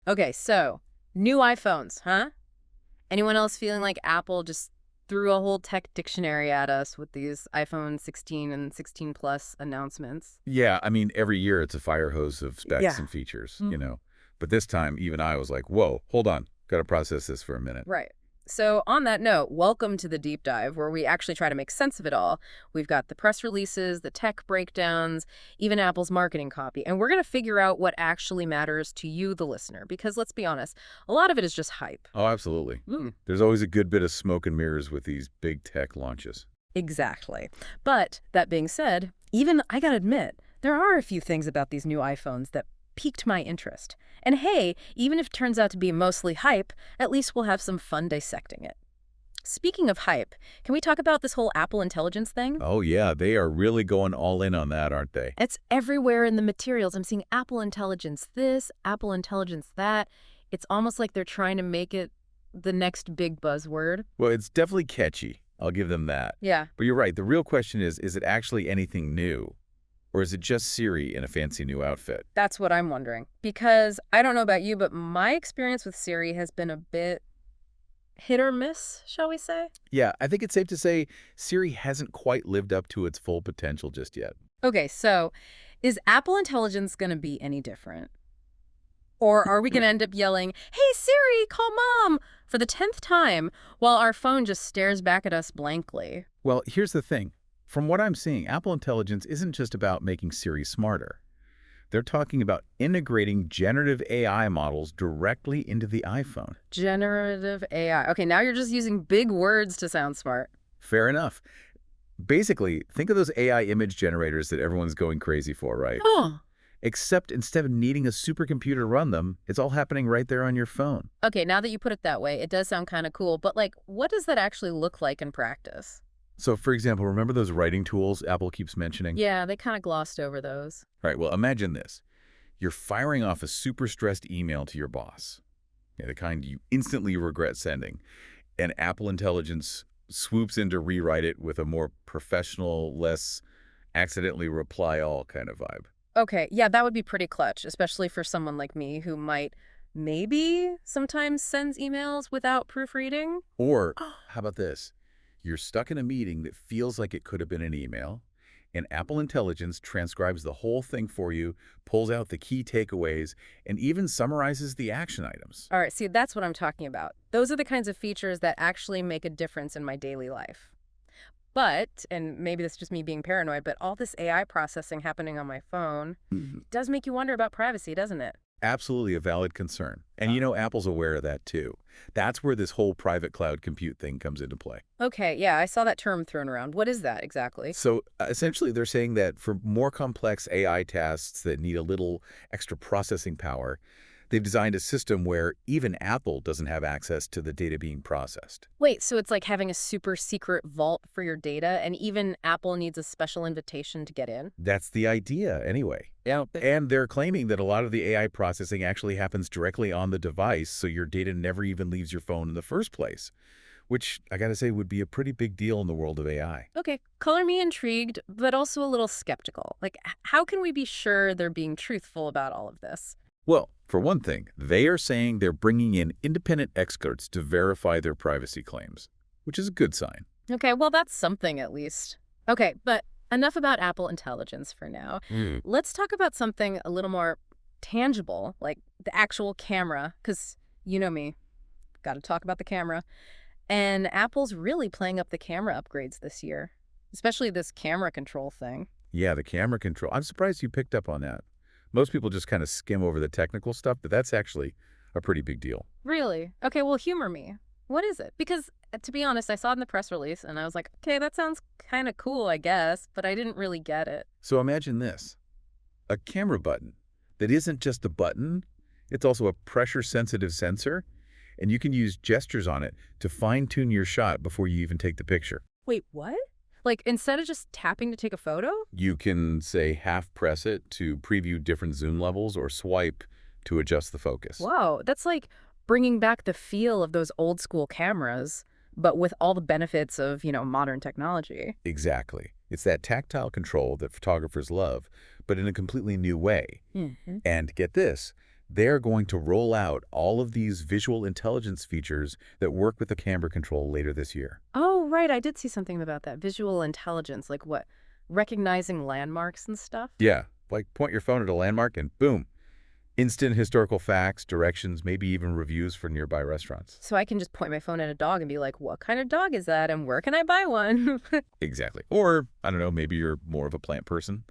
Okay, so new iPhones, huh? Anyone else feeling like Apple just threw a whole tech dictionary at us with these iPhone 16 and 16 Plus announcements? Yeah, I mean, every year it's a fire hose of specs Yeah. and features, you Mhm. know. But this time, even I was like, whoa, hold on. Got to process this for a minute. Right. So, on that note, welcome to the deep dive where we actually try to make sense of it all. We've got the press releases, the tech breakdowns, even Apple's marketing copy, and we're going to figure out what actually matters to you, the listener, because let's be honest, a lot of it is just hype. Oh, absolutely. Mm. There's always a good bit of smoke and mirrors with these big tech launches. Exactly. But that being said, even I gotta admit, there are a few things about these new iPhones that piqued my interest. And hey, even if it turns out to be mostly hype, at least we'll have some fun dissecting it. Speaking of hype, can we talk about this whole Apple Intelligence thing? Oh, yeah, they are really going all in on that, aren't they? It's everywhere in the materials. I'm seeing Apple Intelligence this, Apple Intelligence that. It's almost like they're trying to make it the next big buzzword. Well, it's definitely catchy. I'll give them that. Yeah. But you're right. The real question is it actually anything new? Or is it just Siri in a fancy new outfit? That's what I'm wondering. Because I don't know about you, but my experience with Siri has been a bit hit or miss, shall we say? Yeah, I think it's safe to say Siri hasn't quite lived up to its full potential just yet. Okay, so is Apple Intelligence going to be any different? Or are we going to end up yelling, "Hey Siri, call mom," for the 10th time while our phone just stares back at us blankly? Well, here's the thing. From what I'm seeing, Apple Intelligence isn't just about making Siri smarter. They're talking about integrating generative AI models directly into the iPhone. Generative AI. Okay, now you're just using big words to sound smart. Fair enough. Basically, think of those AI image generators that everyone's going crazy for, right? Oh. Except instead of needing a supercomputer to run them, it's all happening right there on your phone. Okay, now that you put it that way, it does sound kind of cool, but like, what does that actually look like in practice? So, for example, remember those writing tools Apple keeps mentioning? Yeah, they kind of glossed over those. Right, well, imagine this. You're firing off a super stressed email to your boss, the kind you instantly regret sending, and Apple Intelligence swoops in to rewrite it with a more professional, less accidentally reply all kind of vibe. Okay, yeah, that would be pretty clutch, especially for someone like me who might maybe sometimes sends emails without proofreading. Or, how about this? You're stuck in a meeting that feels like it could have been an email, and Apple Intelligence transcribes the whole thing for you, pulls out the key takeaways, and even summarizes the action items. All right, see, that's what I'm talking about. Those are the kinds of features that actually make a difference in my daily life. But, and maybe that's just me being paranoid, but all this AI processing happening on my phone Mhm. does make you wonder about privacy, doesn't it? Absolutely a valid concern. And you know, Apple's aware of that too. That's where this whole private cloud compute thing comes into play. Okay, yeah, I saw that term thrown around. What is that exactly? So essentially, they're saying that for more complex AI tasks that need a little extra processing power, they've designed a system where even Apple doesn't have access to the data being processed. Wait, so it's like having a super secret vault for your data, and even Apple needs a special invitation to get in? That's the idea, anyway. Yeah. And they're claiming that a lot of the AI processing actually happens directly on the device, so your data never even leaves your phone in the first place, which I gotta say would be a pretty big deal in the world of AI. Okay, color me intrigued, but also a little skeptical. Like, how can we be sure they're being truthful about all of this? Well, for one thing, they are saying they're bringing in independent experts to verify their privacy claims, which is a good sign. Okay, well, that's something at least. Okay, but enough about Apple Intelligence for now. Let's talk about something a little more tangible, like the actual camera, because you know me, got to talk about the camera. And Apple's really playing up the camera upgrades this year, especially this camera control thing. Yeah, the camera control. I'm surprised you picked up on that. Most people just kind of skim over the technical stuff, but that's actually a pretty big deal. Really? Okay, well, humor me. What is it? Because, to be honest, I saw it in the press release, and I was like, okay, that sounds kind of cool, I guess, but I didn't really get it. So imagine this, a camera button that isn't just a button, it's also a pressure-sensitive sensor, and you can use gestures on it to fine-tune your shot before you even take the picture. Wait, what? Like, instead of just tapping to take a photo? You can, say, half-press it to preview different zoom levels or swipe to adjust the focus. Whoa, that's like bringing back the feel of those old school cameras, but with all the benefits of, modern technology. Exactly. It's that tactile control that photographers love, but in a completely new way. Hmm. And get this, They're going to roll out all of these visual intelligence features that work with the camera control later this year. Oh, right. I did see something about that. Visual intelligence, like what? Recognizing landmarks and stuff? Yeah, like point your phone at a landmark and boom, instant historical facts, directions, maybe even reviews for nearby restaurants. So I can just point my phone at a dog and be like, what kind of dog is that and where can I buy one? Exactly. Or, I don't know, maybe you're more of a plant person.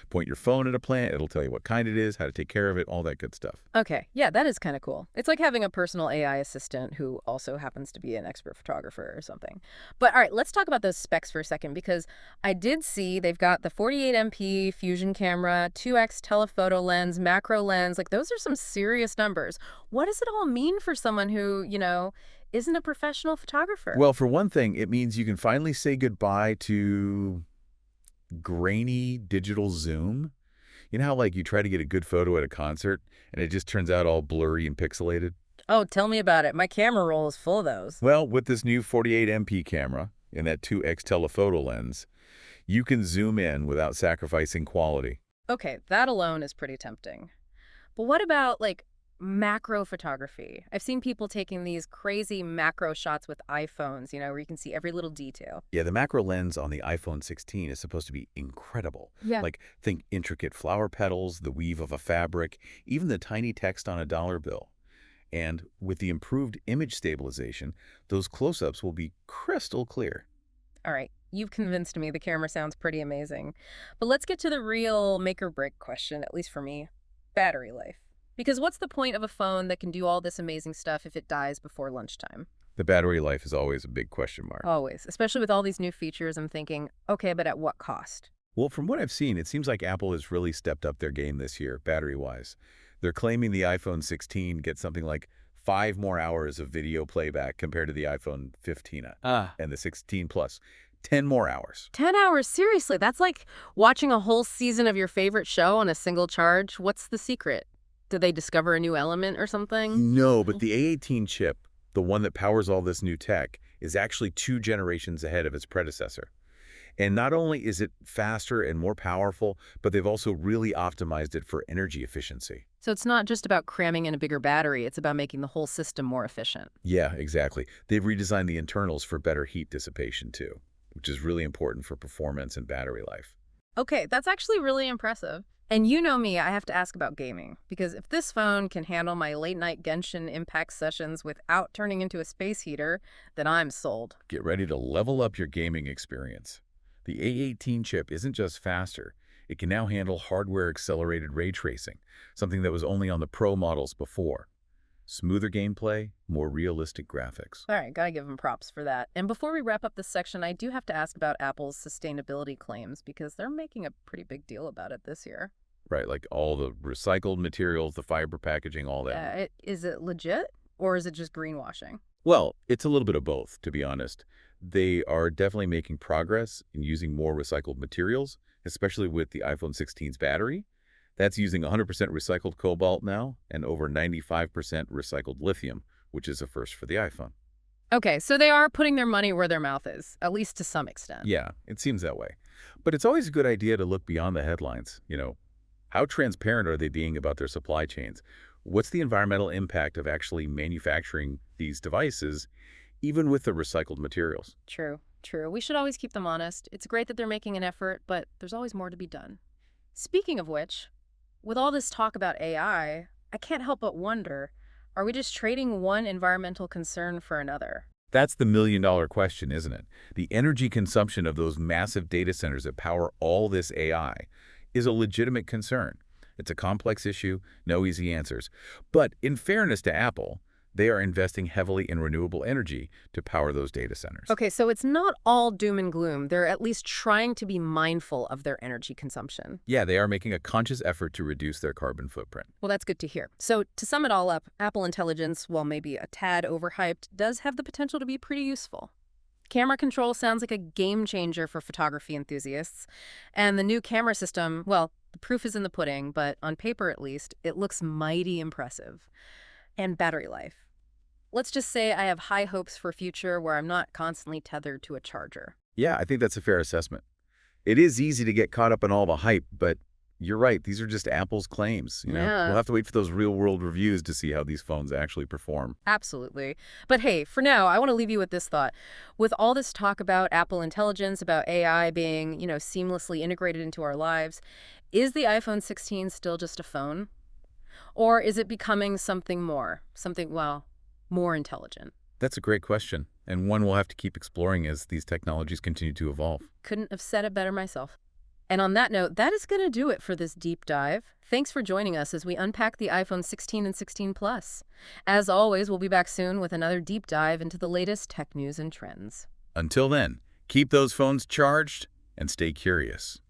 Point your phone at a plant, it'll tell you what kind it is, how to take care of it, all that good stuff. Okay, yeah, that is kind of cool. It's like having a personal AI assistant who also happens to be an expert photographer or something. But all right, let's talk about those specs for a second because I did see they've got the 48MP fusion camera, 2x telephoto lens, macro lens. Like those are some serious numbers. What does it all mean for someone who, isn't a professional photographer? Well, for one thing, it means you can finally say goodbye to grainy digital zoom. You know how like you try to get a good photo at a concert and it just turns out all blurry and pixelated? Oh, tell me about it. My camera roll is full of those. Well, with this new 48MP camera and that 2x telephoto lens, you can zoom in without sacrificing quality. Okay, that alone is pretty tempting. But what about like macro photography? I've seen people taking these crazy macro shots with iPhones, where you can see every little detail. Yeah, the macro lens on the iPhone 16 is supposed to be incredible. Yeah. Like, think intricate flower petals, the weave of a fabric, even the tiny text on a dollar bill. And with the improved image stabilization, those close-ups will be crystal clear. All right, you've convinced me the camera sounds pretty amazing. But let's get to the real make or break question, at least for me. Battery life. Because what's the point of a phone that can do all this amazing stuff if it dies before lunchtime? The battery life is always a big question mark. Always. Especially with all these new features, I'm thinking, okay, but at what cost? Well, from what I've seen, it seems like Apple has really stepped up their game this year, battery-wise. They're claiming the iPhone 16 gets something like 5 more hours of video playback compared to the iPhone 15 and the 16 Plus. 10 more hours. 10 hours? Seriously, that's like watching a whole season of your favorite show on a single charge. What's the secret? Did they discover a new element or something? No, but the A18 chip, the one that powers all this new tech, is actually 2 generations ahead of its predecessor. And not only is it faster and more powerful, but they've also really optimized it for energy efficiency. So it's not just about cramming in a bigger battery, it's about making the whole system more efficient. Yeah, exactly. They've redesigned the internals for better heat dissipation too, which is really important for performance and battery life. Okay, that's actually really impressive. And you know me, I have to ask about gaming, because if this phone can handle my late-night Genshin Impact sessions without turning into a space heater, then I'm sold. Get ready to level up your gaming experience. The A18 chip isn't just faster, it can now handle hardware-accelerated ray tracing, something that was only on the Pro models before. Smoother gameplay, more realistic graphics. All right, gotta give them props for that. And before we wrap up this section, I do have to ask about Apple's sustainability claims, because they're making a pretty big deal about it this year. Right, like all the recycled materials, the fiber packaging, all that. Is it legit, or is it just greenwashing? Well, it's a little bit of both, to be honest. They are definitely making progress in using more recycled materials, especially with the iPhone 16's battery. That's using 100% recycled cobalt now and over 95% recycled lithium, which is a first for the iPhone. Okay, so they are putting their money where their mouth is, at least to some extent. Yeah, it seems that way. But it's always a good idea to look beyond the headlines. How transparent are they being about their supply chains? What's the environmental impact of actually manufacturing these devices, even with the recycled materials? True, true. We should always keep them honest. It's great that they're making an effort, but there's always more to be done. Speaking of which, with all this talk about AI, I can't help but wonder, are we just trading one environmental concern for another? That's the million-dollar question, isn't it? The energy consumption of those massive data centers that power all this AI is a legitimate concern. It's a complex issue, no easy answers. But in fairness to Apple, they are investing heavily in renewable energy to power those data centers. Okay, so it's not all doom and gloom. They're at least trying to be mindful of their energy consumption. Yeah, they are making a conscious effort to reduce their carbon footprint. Well, that's good to hear. So to sum it all up, Apple Intelligence, while maybe a tad overhyped, does have the potential to be pretty useful. Camera control sounds like a game changer for photography enthusiasts. And the new camera system, well, the proof is in the pudding, but on paper at least, it looks mighty impressive. And battery life. Let's just say I have high hopes for a future where I'm not constantly tethered to a charger. Yeah, I think that's a fair assessment. It is easy to get caught up in all the hype, but You're right. These are just Apple's claims. We'll Yeah, have to wait for those real-world reviews to see how these phones actually perform. absolutely. But hey, for now, I want to leave you with this thought. With all this talk about Apple Intelligence, about AI being, seamlessly integrated into our lives, is the iPhone 16 still just a phone? Or is it becoming something more? Something, well, more intelligent? That's a great question, and one we'll have to keep exploring as these technologies continue to evolve. Couldn't have said it better myself. And on that note, that is going to do it for this deep dive. Thanks for joining us as we unpack the iPhone 16 and 16 Plus. As always, we'll be back soon with another deep dive into the latest tech news and trends. Until then, keep those phones charged and stay curious.